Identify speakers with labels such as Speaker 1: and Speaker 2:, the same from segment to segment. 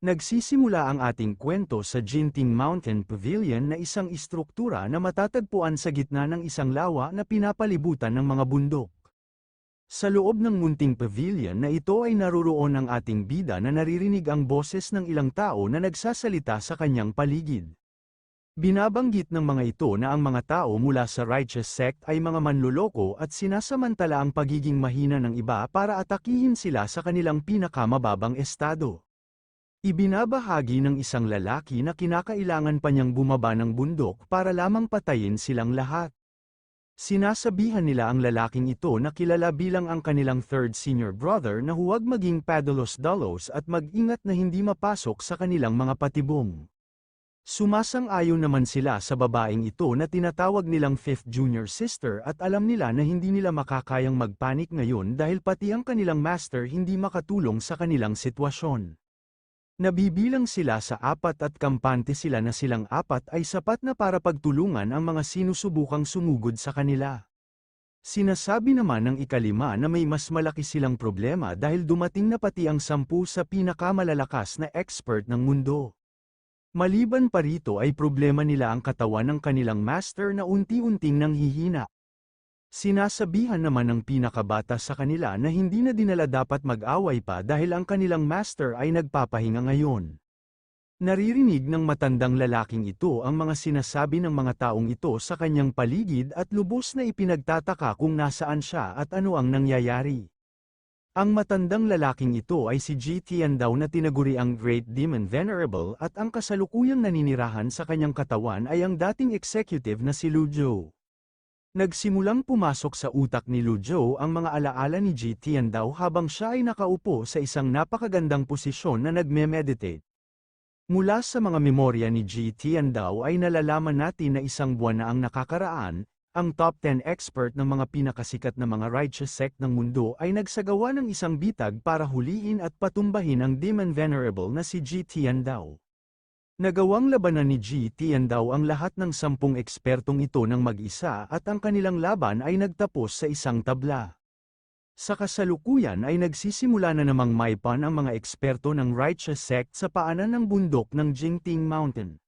Speaker 1: Nagsisimula ang ating kwento sa Jinting Mountain Pavilion na isang istruktura na matatagpuan sa gitna ng isang lawa na pinapalibutan ng mga bundok. Sa loob ng munting pavilion na ito ay naruroon ang ating bida na naririnig ang boses ng ilang tao na nagsasalita sa kanyang paligid. Binabanggit ng mga ito na ang mga tao mula sa righteous sect ay mga manloloko at sinasamantala ang pagiging mahina ng iba para atakihin sila sa kanilang pinakamababang estado. Ibinabahagi ng isang lalaki na kinakailangan pa niyang bumaba ng bundok para lamang patayin silang lahat. Sinasabihan nila ang lalaking ito na kilala bilang ang kanilang third senior brother na huwag maging padalos-dalos at mag-ingat na hindi mapasok sa kanilang mga patibong. Sumasang-ayon naman sila sa babaeng ito na tinatawag nilang fifth junior sister at alam nila na hindi nila makakayang magpanik ngayon dahil pati ang kanilang master hindi makatulong sa kanilang sitwasyon. Nabibilang sila sa 4 at kampante sila na silang 4 ay sapat na para pagtulungan ang mga sinusubukang sumugod sa kanila. Sinasabi naman ng ika-5 na may mas malaki silang problema dahil dumating na pati ang 10 sa pinakamalalakas na expert ng mundo. Maliban pa rito ay problema nila ang katawan ng kanilang master na unti-unting nanghihina. Sinasabihan naman ng pinakabata sa kanila na hindi na dinala dapat mag-away pa dahil ang kanilang master ay nagpapahinga ngayon. Naririnig ng matandang lalaking ito ang mga sinasabi ng mga taong ito sa kanyang paligid at lubos na ipinagtataka kung nasaan siya at ano ang nangyayari. Ang matandang lalaking ito ay si Ji Tiandao na tinaguri ang Great Demon Venerable at ang kasalukuyang naninirahan sa kanyang katawan ay ang dating executive na si Lu Zhou. Nagsimulang pumasok sa utak ni Lu Zhou ang mga alaala ni Ji Tiandao habang siya ay nakaupo sa isang napakagandang posisyon na nagme-meditate. Mula sa mga memorya ni Ji Tiandao ay nalalaman natin na isang buwan na ang nakakaraan, ang top 10 expert ng mga pinakasikat na mga righteous sect ng mundo ay nagsagawa ng isang bitag para huliin at patumbahin ang Demon Venerable na si Ji Tiandao. Nagawang labanan ni Ji Tiandao ang lahat ng 10 ekspertong ito ng mag-isa at ang kanilang laban ay nagtapos sa isang tabla. Sa kasalukuyan ay nagsisimula na namang maipan ang mga eksperto ng righteous sect sa paanan ng bundok ng Jinting Mountain.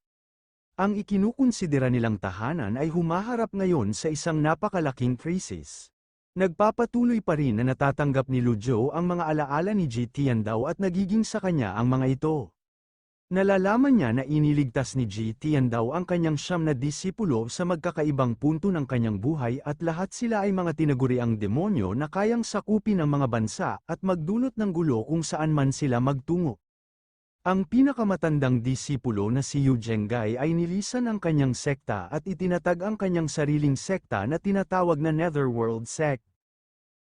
Speaker 1: Ang ikinukonsidera nilang tahanan ay humaharap ngayon sa isang napakalaking krisis. Nagpapatuloy pa rin na natatanggap ni Lu Zhou ang mga alaala ni Ji Tiandao at nagiging sa kanya ang mga ito. Nalalaman niya na iniligtas ni Ji Tiandao ang kanyang 9 na disipulo sa magkakaibang punto ng kanyang buhay at lahat sila ay mga tinaguriang demonyo na kayang sakupin ang mga bansa at magdulot ng gulo kung saan man sila magtungo. Ang pinakamatandang disipulo na si Yu Zhenghai ay nilisan ang kanyang sekta at itinatag ang kanyang sariling sekta na tinatawag na Netherworld Sect.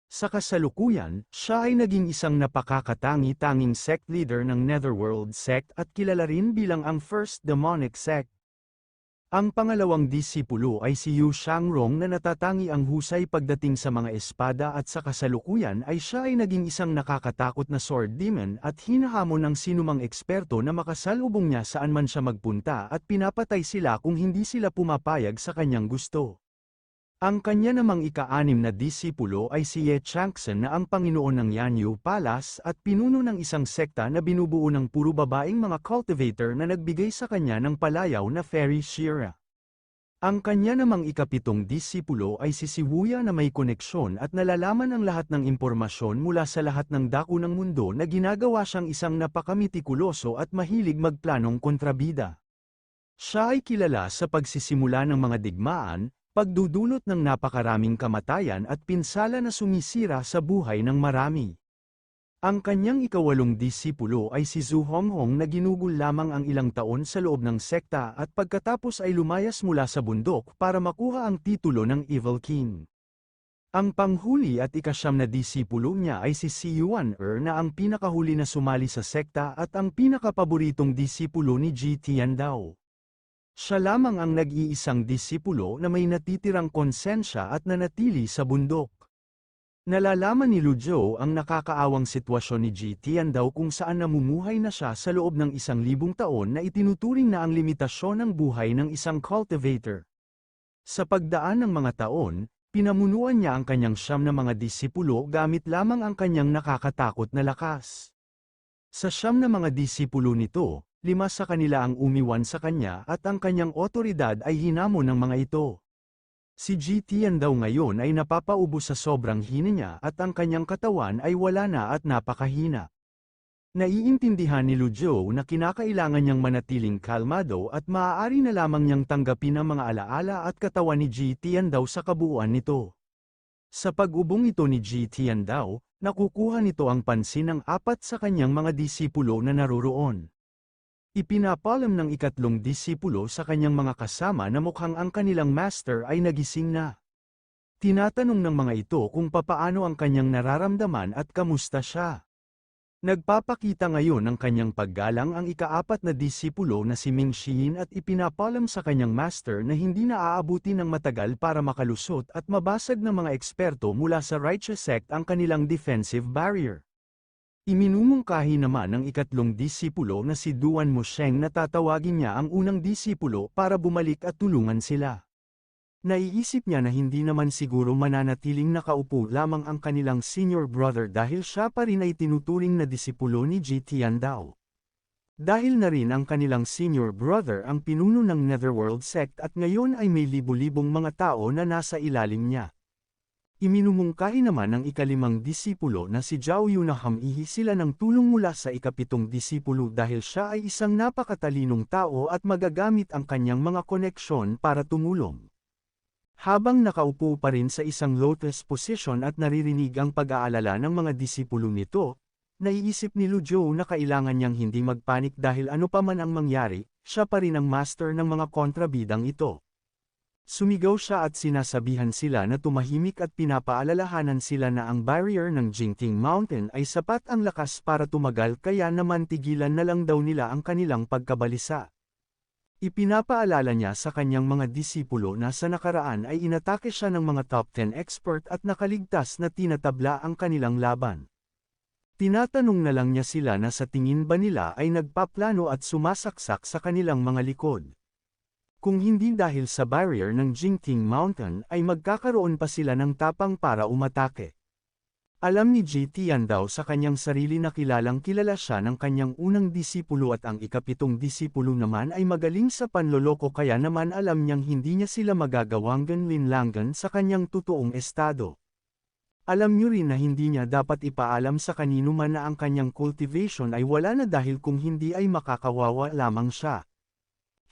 Speaker 1: Sa kasalukuyan, siya ay naging isang napakakatangi-tanging sect leader ng Netherworld Sect at kilala rin bilang ang First Demonic Sect. Ang pangalawang disipulo ay si Yu Shangrong na natatangi ang husay pagdating sa mga espada at sa kasalukuyan ay siya ay naging isang nakakatakot na sword demon at hinahamon ng sinumang eksperto na makasalubong niya saan man siya magpunta at pinapatay sila kung hindi sila pumapayag sa kanyang gusto. Ang kanya namang ika-6 na disipulo ay si Ye Changxun na ang Panginoon ng Yanyu Palace at pinuno ng isang sekta na binubuo ng puro babaeng mga cultivator na nagbigay sa kanya ng palayaw na Fairy Shira. Ang kanya namang ika-7 disipulo ay si Wuya na may koneksyon at nalalaman ang lahat ng impormasyon mula sa lahat ng dako ng mundo na ginagawa siyang isang napakamitikuloso at mahilig magplanong kontrabida. Siya ay kilala sa pagsisimula ng mga digmaan, pagdudulot ng napakaraming kamatayan at pinsala na sumisira sa buhay ng marami. Ang kanyang ika-8 disipulo ay si Zhu Honghong na ginugol lamang ang ilang taon sa loob ng sekta at pagkatapos ay lumayas mula sa bundok para makuha ang titulo ng Evil King. Ang panghuli at ika-9 na disipulo niya ay si Yuan na ang pinakahuli na sumali sa sekta at ang pinakapaboritong disipulo ni Ji Tiandao. Siya lamang ang nag-iisang disipulo na may natitirang konsensya at nanatili sa bundok. Nalalaman ni Lu Zhou ang nakakaawang sitwasyon ni Ji Tiandao kung saan namumuhay na siya sa loob ng 1,000 taon na itinuturing na ang limitasyon ng buhay ng isang cultivator. Sa pagdaan ng mga taon, pinamunuan niya ang kanyang 9 na mga disipulo gamit lamang ang kanyang nakakatakot na lakas. Sa 9 na mga disipulo nito, 5 sa kanila ang umiwan sa kanya at ang kanyang otoridad ay hinamon ng mga ito. Si Tian daw ngayon ay napapaubo sa sobrang hina niya at ang kanyang katawan ay wala na at napakahina. Naiintindihan ni Lu Zhou na kinakailangan niyang manatiling kalmado at maaari na lamang niyang tanggapin ang mga alaala at katawan ni Tian daw sa kabuuan nito. Sa pag-ubong ito ni Tian daw, nakukuha nito ang pansin ng 4 sa kanyang mga disipulo na naroroon. Ipinapalam ng 3 disipulo sa kanyang mga kasama na mukhang ang kanilang master ay nagising na. Tinatanong ng mga ito kung papaano ang kanyang nararamdaman at kamusta siya. Nagpapakita ngayon ng kanyang paggalang ang 4 na disipulo na si Ming Xiyin at ipinapalam sa kanyang master na hindi na aabuti ng matagal para makalusot at mabasag ng mga eksperto mula sa Righteous Sect ang kanilang defensive barrier. Iminumungkahi naman ng 3 disipulo na si Duan Musheng na tatawagin niya ang unang disipulo para bumalik at tulungan sila. Naiisip niya na hindi naman siguro mananatiling nakaupo lamang ang kanilang senior brother dahil siya pa rin ay tinuturing na disipulo ni Tian daw. Dahil na rin ang kanilang senior brother ang pinuno ng Netherworld Sect at ngayon ay may libu-libong mga tao na nasa ilalim niya. Iminumungkahi naman ng 5 disipulo na si Zhao Yu na hamihi sila ng tulong mula sa 7 disipulo dahil siya ay isang napakatalinong tao at magagamit ang kanyang mga koneksyon para tumulong. Habang nakaupo pa rin sa isang lotus position at naririnig ang pag-aalala ng mga disipulo nito, naiisip ni Lu Zhou na kailangan niyang hindi magpanik dahil ano pa man ang mangyari, siya pa rin ang master ng mga kontrabidang ito. Sumigaw siya at sinasabihan sila na tumahimik at pinapaalalahanan sila na ang barrier ng Jingting Mountain ay sapat ang lakas para tumagal kaya naman tigilan na lang daw nila ang kanilang pagkabalisa. Ipinapaalala niya sa kanyang mga disipulo na sa nakaraan ay inatake siya ng mga top 10 expert at nakaligtas na tinatabla ang kanilang laban. Tinatanong na lang niya sila na sa tingin ba nila ay nagpaplano at sumasaksak sa kanilang mga likod. Kung hindi dahil sa barrier ng Jingting Mountain ay magkakaroon pa sila ng tapang para umatake. Alam ni Tian daw sa kanyang sarili na kilalang kilala siya ng kanyang unang disipulo at ang 7 disipulo naman ay magaling sa panloloko kaya naman alam niyang hindi niya sila magagawang linlangan sa kanyang totoong estado. Alam niyo rin na hindi niya dapat ipaalam sa kanino man na ang kanyang cultivation ay wala na dahil kung hindi ay makakawawa lamang siya.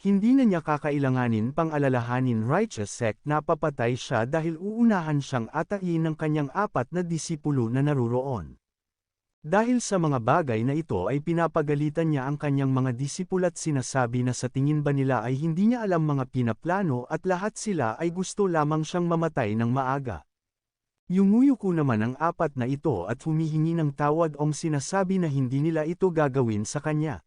Speaker 1: Hindi na niya kakailanganin pang alalahanin Righteous Sect na papatay siya dahil uunahan siyang atain ng kanyang 4 na disipulo na naroroon. Dahil sa mga bagay na ito ay pinapagalitan niya ang kanyang mga disipulo at sinasabi na sa tingin ba nila ay hindi niya alam mga pinaplano at lahat sila ay gusto lamang siyang mamatay ng maaga. Yumuyuko naman ang 4 na ito at humihingi ng tawad o sinasabi na hindi nila ito gagawin sa kanya.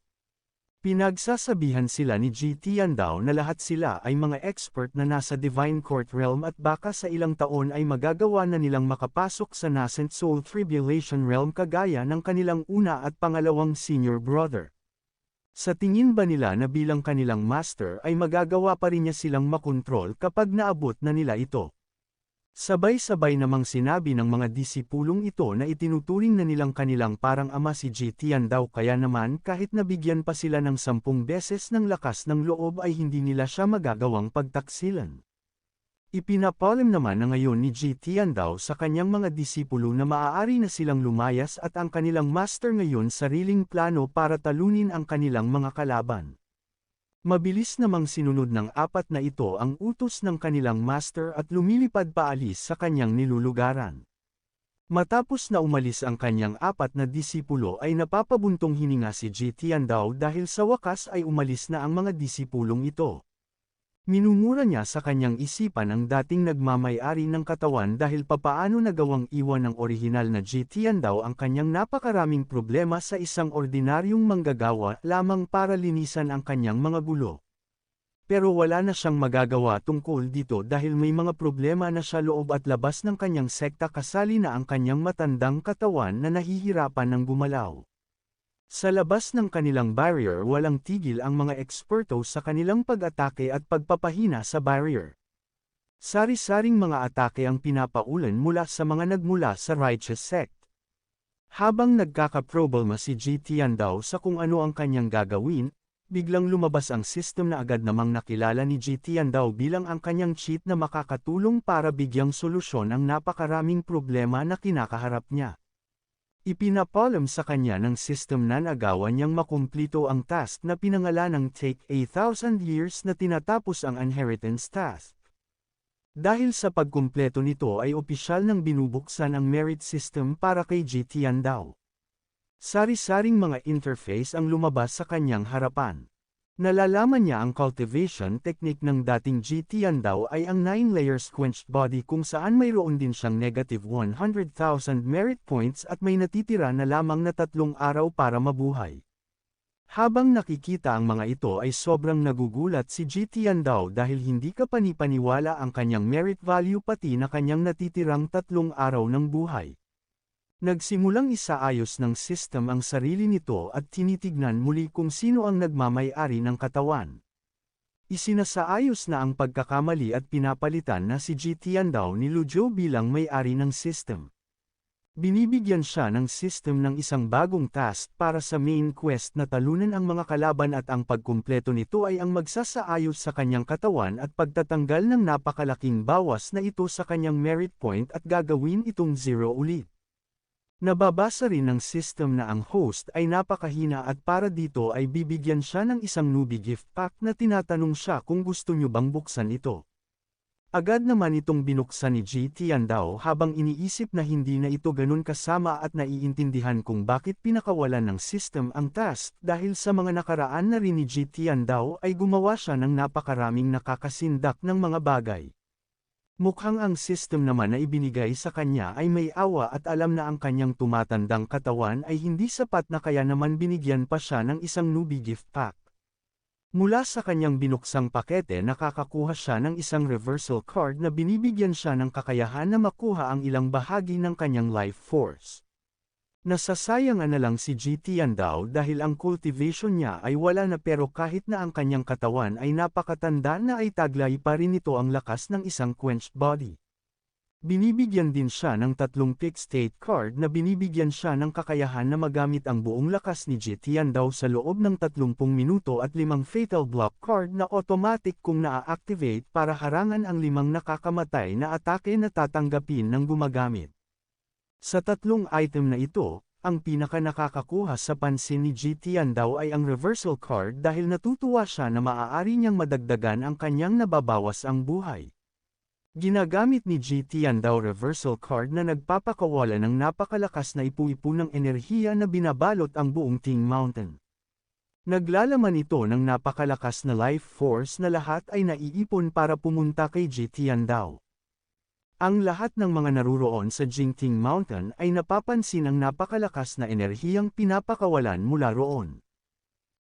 Speaker 1: Pinagsasabihan sila ni Tian daw na lahat sila ay mga expert na nasa Divine Court Realm at baka sa ilang taon ay magagawa na nilang makapasok sa Nascent Soul Tribulation Realm kagaya ng kanilang una at pangalawang senior brother. Sa tingin ba nila na bilang kanilang master ay magagawa pa rin niya silang makontrol kapag naabot na nila ito? Sabay-sabay namang sinabi ng mga disipulong ito na itinuturing na nilang kanilang parang ama si Tian daw kaya naman kahit nabigyan pa sila ng 10 beses ng lakas ng loob ay hindi nila siya magagawang pagtaksilan. Ipinapalam naman na ngayon ni Tian daw sa kanyang mga disipulo na maaari na silang lumayas at ang kanilang master ngayon sariling plano para talunin ang kanilang mga kalaban. Mabilis namang sinunod ng 4 na ito ang utos ng kanilang master at lumilipad paalis sa kanyang nilulugaran. Matapos na umalis ang kanyang 4 na disipulo ay napapabuntong hininga si Tian daw dahil sa wakas ay umalis na ang mga disipulong ito. Minumura niya sa kanyang isipan ang dating nagmamay-ari ng katawan dahil papaano nagawang iwan ng orihinal na Tian daw ang kanyang napakaraming problema sa isang ordinaryong manggagawa lamang para linisan ang kanyang mga gulo. Pero wala na siyang magagawa tungkol dito dahil may mga problema na sa loob at labas ng kanyang sekta kasali na ang kanyang matandang katawan na nahihirapan ng gumalaw. Sa labas ng kanilang barrier walang tigil ang mga eksperto sa kanilang pag-atake at pagpapahina sa barrier. Sari-saring mga atake ang pinapaulan mula sa mga nagmula sa Righteous Sect. Habang nagkakaproblema si Ji Tiandao sa kung ano ang kanyang gagawin, biglang lumabas ang system na agad namang nakilala ni Ji Tiandao bilang ang kanyang cheat na makakatulong para bigyang solusyon ang napakaraming problema na kinakaharap niya. Ipinapalam sa kanya ng system na nagawa niyang makumplito ang task na pinangalanang Take 1,000 Years na tinatapos ang inheritance task. Dahil sa pagkumpleto nito ay opisyal nang binubuksan ang merit system para kay Ji Tiandao. Sari-saring mga interface ang lumabas sa kanyang harapan. Nalalaman niya ang cultivation technique ng dating Ji Tiandao ay ang 9 layers quenched body kung saan mayroon din siyang negative 100,000 merit points at may natitira na lamang na 3 araw para mabuhay. Habang nakikita ang mga ito ay sobrang nagugulat si Ji Tiandao dahil hindi kapani-paniwala ang kanyang merit value pati na kanyang natitirang 3 araw ng buhay. Nagsimulang isaayos ng system ang sarili nito at tinitignan muli kung sino ang nagmamay-ari ng katawan. Isinasaayos na ang pagkakamali at pinapalitan na si Ji Tiandao ni Lu Zhou bilang may-ari ng system. Binibigyan siya ng system ng isang bagong task para sa main quest na talunan ang mga kalaban at ang pagkumpleto nito ay ang magsasaayos sa kanyang katawan at pagtatanggal ng napakalaking bawas na ito sa kanyang merit point at gagawin itong 0 ulit. Nababasa rin ng system na ang host ay napakahina at para dito ay bibigyan siya ng isang newbie gift pack na tinatanong siya kung gusto niyo bang buksan ito. Agad naman itong binuksan ni Ji Tiandao habang iniisip na hindi na ito ganun kasama at naiintindihan kung bakit pinakawalan ng system ang task dahil sa mga nakaraan na rin ni Ji Tiandao ay gumawa siya ng napakaraming nakakasindak ng mga bagay. Mukhang ang system naman na ibinigay sa kanya ay may awa at alam na ang kanyang tumatandang katawan ay hindi sapat na kaya naman binigyan pa siya ng isang newbie gift pack. Mula sa kanyang binuksang pakete nakakakuha siya ng isang reversal card na binibigyan siya ng kakayahan na makuha ang ilang bahagi ng kanyang life force. Nasasayangan na lang si Ji Tiandao dahil ang cultivation niya ay wala na pero kahit na ang kanyang katawan ay napakatanda na ay taglay pa rin ito ang lakas ng isang quenched body. Binibigyan din siya ng 3 pick state card na binibigyan siya ng kakayahan na magamit ang buong lakas ni Ji Tiandao sa loob ng 30 minuto at 5 fatal block card na automatic kung naa-activate para harangan ang 5 nakakamatay na atake na tatanggapin ng gumagamit. Sa 3 item na ito, ang pinaka nakakakuha sa pansin ni Ji Tiandao ay ang reversal card dahil natutuwa siya na maaari niyang madagdagan ang kanyang nababawas ang buhay. Ginagamit ni Ji Tiandao reversal card na nagpapakawala ng napakalakas na ipu-ipu ng enerhiya na binabalot ang buong Ting Mountain. Naglalaman ito ng napakalakas na life force na lahat ay naiipon para pumunta kay Ji Tiandao. Ang lahat ng mga naruroon sa Jingting Mountain ay napapansin ang napakalakas na enerhiyang pinapakawalan mula roon.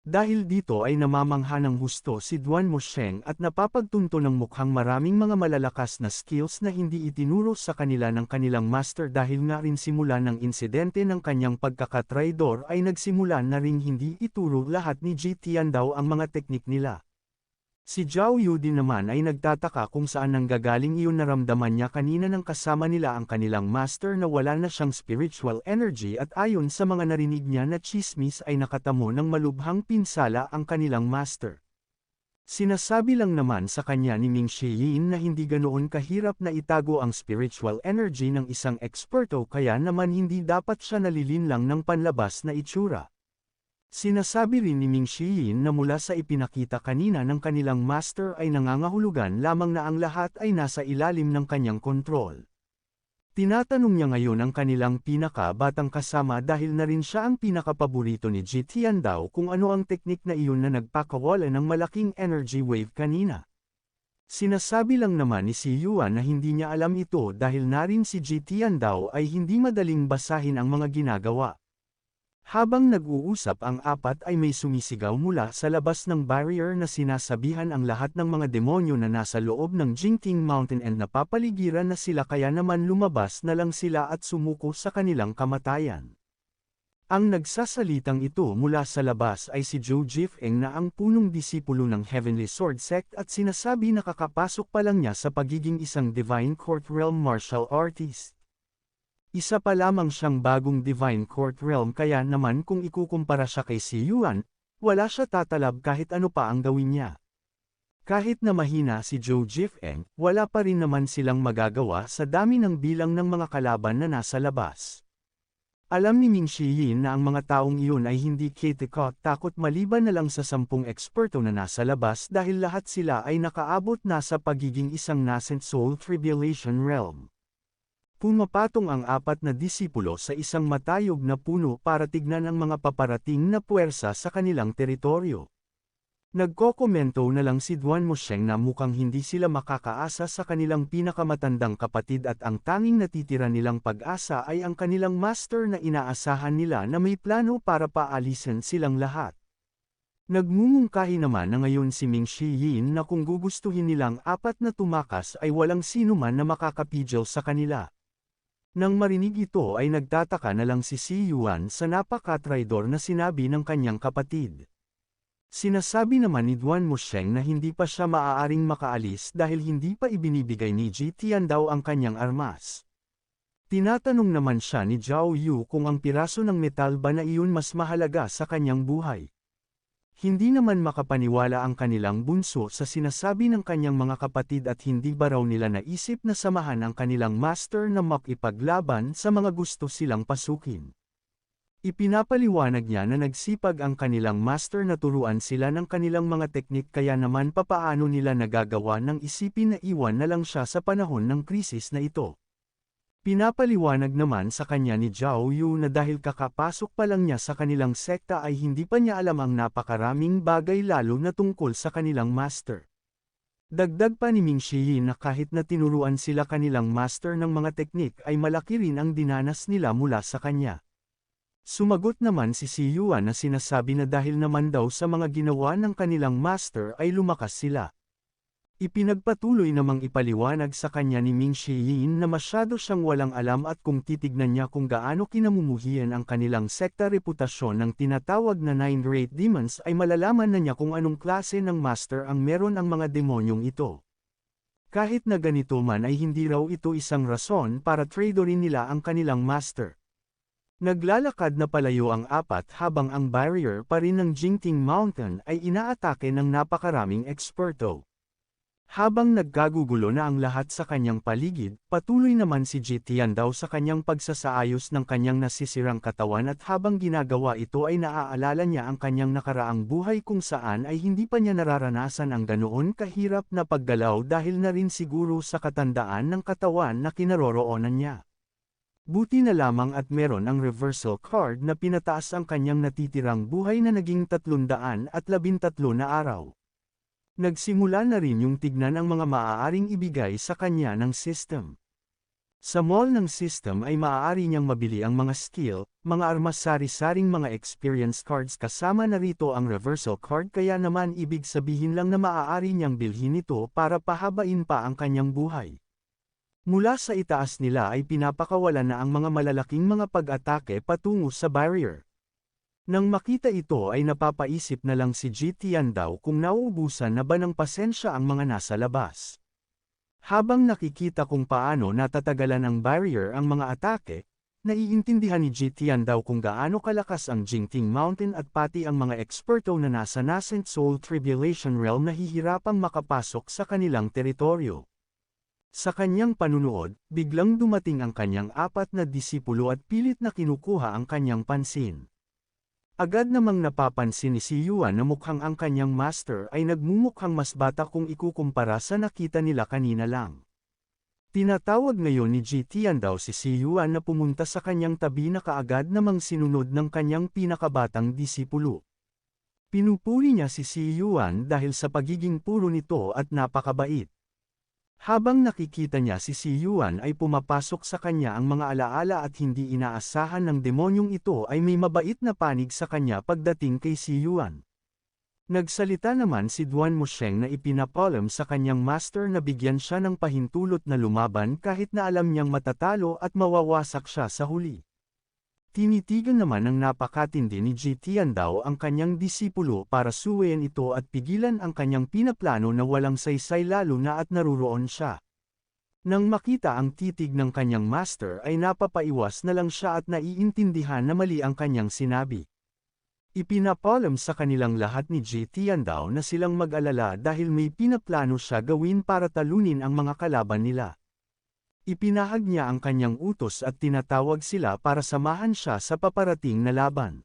Speaker 1: Dahil dito ay namamangha ng husto si Duan Mosheng at napapagtunto ng mukhang maraming mga malalakas na skills na hindi itinuro sa kanila ng kanilang master dahil nga rin simula ng insidente ng kanyang pagkakatraidor ay nagsimula na ring hindi ituro lahat ni Ji Tiandao ang mga teknik nila. Si Zhao Yu din naman ay nagtataka kung saan nanggagaling iyon naramdaman niya kanina nang kasama nila ang kanilang master na wala na siyang spiritual energy at ayon sa mga narinig niya na chismis ay nakatamo ng malubhang pinsala ang kanilang master. Sinasabi lang naman sa kanya ni Ming Shiyin na hindi ganoon kahirap na itago ang spiritual energy ng isang eksperto kaya naman hindi dapat siya nalilinlang ng panlabas na itsura. Sinasabi rin ni Ming Shiyin na mula sa ipinakita kanina ng kanilang master ay nangangahulugan lamang na ang lahat ay nasa ilalim ng kanyang kontrol. Tinatanong niya ngayon ang kanilang pinaka-batang kasama dahil na rin siya ang pinakapaborito ni Ji Tiandao kung ano ang teknik na iyon na nagpakawala ng malaking energy wave kanina. Sinasabi lang naman ni si Yuan na hindi niya alam ito dahil na rin si Ji Tiandao ay hindi madaling basahin ang mga ginagawa. Habang nag-uusap ang apat ay may sumisigaw mula sa labas ng barrier na sinasabihan ang lahat ng mga demonyo na nasa loob ng Jingting Mountain and napapaligiran na sila kaya naman lumabas na lang sila at sumuko sa kanilang kamatayan. Ang nagsasalitang ito mula sa labas ay si Zhou Jifeng na ang punong disipulo ng Heavenly Sword Sect at sinasabi na kakapasok pa lang niya sa pagiging isang Divine Court Realm martial artist. Isa pa lamang siyang bagong Divine Court Realm kaya naman kung ikukumpara siya kay Si Yuan, wala siya tatalab kahit ano pa ang gawin niya. Kahit na mahina si Zhou Jifeng, wala pa rin naman silang magagawa sa dami ng bilang ng mga kalaban na nasa labas. Alam ni Ming Shiyin na ang mga taong iyon ay hindi takot maliban na lang sa 10 eksperto na nasa labas dahil lahat sila ay nakaabot na sa pagiging isang nascent soul tribulation realm. Pumapatong ang 4 na disipulo sa isang matayog na puno para tignan ang mga paparating na puwersa sa kanilang teritoryo. Nagkokomento na lang si Duan Mosheng na mukhang hindi sila makakaasa sa kanilang pinakamatandang kapatid at ang tanging natitira nilang pag-asa ay ang kanilang master na inaasahan nila na may plano para paalisin silang lahat. Nagmumungkahi naman na ngayon si Ming Shiyin na kung gugustuhin nilang 4 na tumakas ay walang sino man na makakapigil sa kanila. Nang marinig ito ay nagtataka na lang si Yuan sa napaka-traidor na sinabi ng kanyang kapatid. Sinasabi naman ni Duan Mosheng na hindi pa siya maaaring makaalis dahil hindi pa ibinibigay ni Ji Tiandao ang kanyang armas. Tinatanong naman siya ni Zhao Yu kung ang piraso ng metal ba na iyon mas mahalaga sa kanyang buhay. Hindi naman makapaniwala ang kanilang bunso sa sinasabi ng kanyang mga kapatid at hindi ba raw nila naisip na samahan ang kanilang master na makipaglaban sa mga gusto silang pasukin. Ipinapaliwanag niya na nagsipag ang kanilang master na turuan sila ng kanilang mga teknik kaya naman papaano nila nagagawa ng isipin na iwan na lang siya sa panahon ng krisis na ito. Pinapaliwanag naman sa kanya ni Zhao Yu na dahil kakapasok pa lang niya sa kanilang sekta ay hindi pa niya alam ang napakaraming bagay lalo na tungkol sa kanilang master. Dagdag pa ni Ming Shiyin na kahit na tinuruan sila kanilang master ng mga teknik ay malaki rin ang dinanas nila mula sa kanya. Sumagot naman si Yuan na sinasabi na dahil naman daw sa mga ginawa ng kanilang master ay lumakas sila. Ipinagpatuloy namang ipaliwanag sa kanya ni Ming Shiyin na masyado siyang walang alam at kung titignan niya kung gaano kinamumuhian ang kanilang sekta reputasyon ng tinatawag na Nine Great Demons ay malalaman na niya kung anong klase ng master ang meron ang mga demonyong ito. Kahit na ganito man ay hindi raw ito isang rason para traidorin nila ang kanilang master. Naglalakad na palayo ang 4 habang ang barrier pa rin ng Jingting Mountain ay inaatake ng napakaraming eksperto. Habang nagkagugulo na ang lahat sa kanyang paligid, patuloy naman si Ji Tiandao sa kanyang pagsasaayos ng kanyang nasisirang katawan at habang ginagawa ito ay naaalala niya ang kanyang nakaraang buhay kung saan ay hindi pa niya nararanasan ang ganoon kahirap na paggalaw dahil na rin siguro sa katandaan ng katawan na kinaroroonan niya. Buti na lamang at meron ang reversal card na pinataas ang kanyang natitirang buhay na naging 313 na araw. Nagsimula na rin yung tignan ang mga maaaring ibigay sa kanya ng system. Sa mall ng system ay maaari niyang mabili ang mga skill, mga armas sari-saring mga experience cards kasama na rito ang reversal card kaya naman ibig sabihin lang na maaari niyang bilhin ito para pahabain pa ang kanyang buhay. Mula sa itaas nila ay pinapakawalan na ang mga malalaking mga pag-atake patungo sa barrier. Nang makita ito ay napapaisip na lang si Ji Tiandao kung nauubusan na ba ng pasensya ang mga nasa labas. Habang nakikita kung paano natatagalan ang barrier ang mga atake, naiintindihan ni Ji Tiandao kung gaano kalakas ang Jingting Mountain at pati ang mga eksperto na nasa nascent soul tribulation realm nahihirapang makapasok sa kanilang teritoryo. Sa kanyang panunood, biglang dumating ang kanyang 4 na disipulo at pilit na kinukuha ang kanyang pansin. Agad namang napapansin ni Yuan na mukhang ang kanyang master ay nagmumukhang mas bata kung ikukumpara sa nakita nila kanina lang. Tinatawag ngayon ni Ji Tiandao si Yuan na pumunta sa kanyang tabi na kaagad namang sinunod ng kanyang pinakabatang disipulo. Pinupuri niya si Yuan dahil sa pagiging puro nito at napakabait. Habang nakikita niya si Yuan ay pumapasok sa kanya ang mga alaala at hindi inaasahan ng demonyong ito ay may mabait na panig sa kanya pagdating kay Yuan. Nagsalita naman si Duan Mosheng na ipinapalam sa kanyang master na bigyan siya ng pahintulot na lumaban kahit na alam niyang matatalo at mawawasak siya sa huli. Tinitigan naman ng napakatindi ni Ji Tiandao ang kanyang disipulo para suwayin ito at pigilan ang kanyang pinaplano na walang saysay lalo na at naruroon siya. Nang makita ang titig ng kanyang master ay napapaiwas na lang siya at naiintindihan na mali ang kanyang sinabi. Ipinapalam sa kanilang lahat ni Ji Tiandao na silang mag-alala dahil may pinaplano siya gawin para talunin ang mga kalaban nila. Ipinahag niya ang kanyang utos at tinatawag sila para samahan siya sa paparating na laban.